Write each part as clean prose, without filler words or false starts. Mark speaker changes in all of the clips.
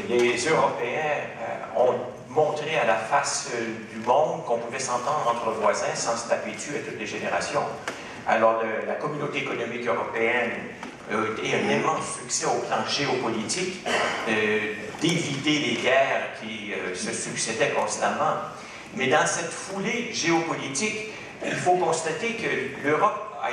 Speaker 1: les Européens ont montré à la face du monde qu'on pouvait s'entendre entre voisins sans se taper dessus à toutes les générations. Alors, la communauté économique européenne a été un immense succès au plan géopolitique, d'éviter les guerres qui se succédaient constamment. Mais dans cette foulée géopolitique, il faut constater que l'Europe a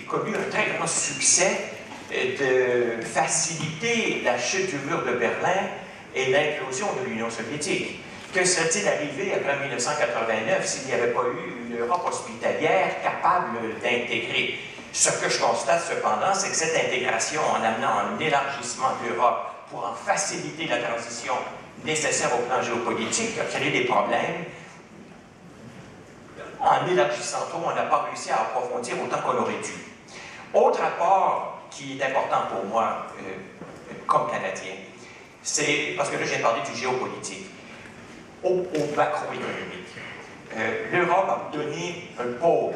Speaker 1: connu un très grand succès de faciliter la chute du mur de Berlin et l'implosion de l'Union soviétique. Que serait-il arrivé après 1989 s'il n'y avait pas eu une Europe hospitalière capable d'intégrer? Ce que je constate cependant, c'est que cette intégration, en amenant un élargissement de l'Europe pour en faciliter la transition nécessaire au plan géopolitique, a créé des problèmes. En élargissant trop, on n'a pas réussi à approfondir autant qu'on aurait dû. Autre apport qui est important pour moi, comme Canadien, c'est, parce que là j'ai parlé du géopolitique, au macroéconomique. L'Europe a donné un pôle,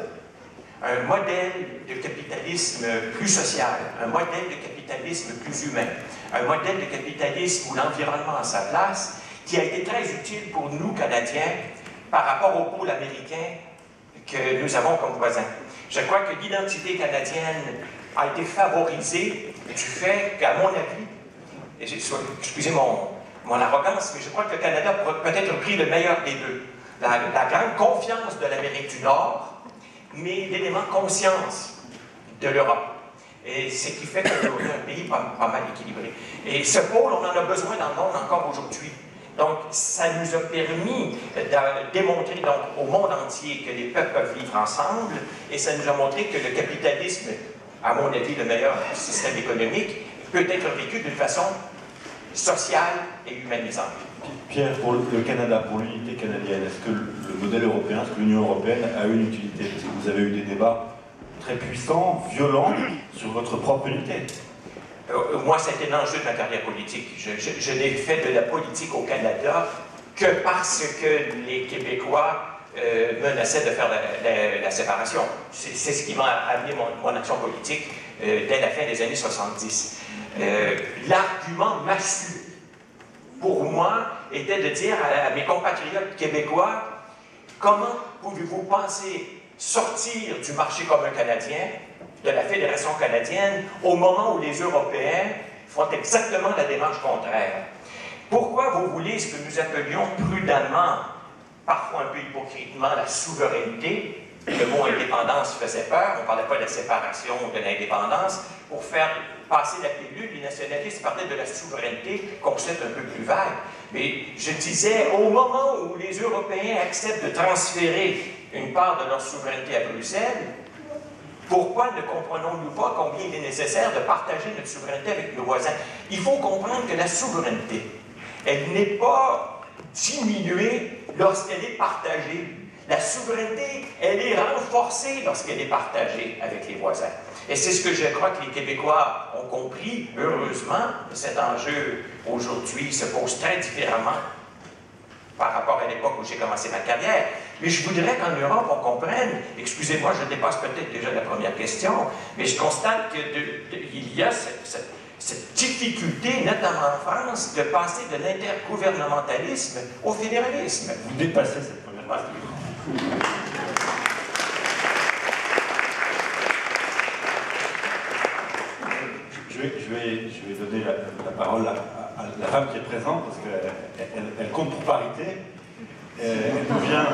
Speaker 1: un modèle de capitalisme plus social, un modèle de capitalisme plus humain, un modèle de capitalisme où l'environnement a sa place, qui a été très utile pour nous, Canadiens, par rapport au pôle américain que nous avons comme voisin. Je crois que l'identité canadienne a été favorisée du fait qu'à mon avis, excusez mon arrogance, mais je crois que le Canada a peut-être pris le meilleur des deux. La grande confiance de l'Amérique du Nord, mais l'élément conscience de l'Europe. Et ce qui fait qu'on est un pays pas mal équilibré. Et ce pôle, on en a besoin dans le monde encore aujourd'hui. Donc, ça nous a permis de démontrer donc, au monde entier que les peuples peuvent vivre ensemble, et ça nous a montré que le capitalisme, à mon avis, le meilleur système économique, peut être vécu d'une façon sociale et humanisante.
Speaker 2: Pierre, pour le Canada, pour l'unité canadienne, est-ce que le modèle européen, est-ce que l'Union européenne a une utilité? Parce que vous avez eu des débats très puissants, violents, sur votre propre unité.
Speaker 1: Moi, c'était l'enjeu de ma carrière politique. Je n'ai fait de la politique au Canada que parce que les Québécois menaçaient de faire la séparation. C'est ce qui m'a amené mon action politique dès la fin des années 70. L'argument massue, pour moi, était de dire à mes compatriotes québécois, comment pouvez-vous penser sortir du marché commun canadien, de la Fédération canadienne, au moment où les Européens font exactement la démarche contraire? Pourquoi vous voulez ce que nous appelions prudemment, parfois un peu hypocritement, la souveraineté? Le mot indépendance faisait peur, on ne parlait pas de la séparation ou de l'indépendance. Pour faire passer la pilule, les nationalistes parlaient de la souveraineté, concept un peu plus vague. Mais je disais, au moment où les Européens acceptent de transférer une part de leur souveraineté à Bruxelles, pourquoi ne comprenons-nous pas combien il est nécessaire de partager notre souveraineté avec nos voisins? Il faut comprendre que la souveraineté, elle n'est pas diminuée lorsqu'elle est partagée. La souveraineté, elle est renforcée lorsqu'elle est partagée avec les voisins. Et c'est ce que je crois que les Québécois ont compris, heureusement. Cet enjeu, aujourd'hui, se pose très différemment par rapport à l'époque où j'ai commencé ma carrière. Mais je voudrais qu'en Europe, on comprenne, excusez-moi, je dépasse peut-être déjà la première question, mais je constate qu'il y a cette difficulté, notamment en France, de passer de l'intergouvernementalisme au fédéralisme.
Speaker 2: Vous dépassez cette première partie. Je vais donner la parole à la femme qui est présente, parce qu'elle compte pour parité. Elle nous vient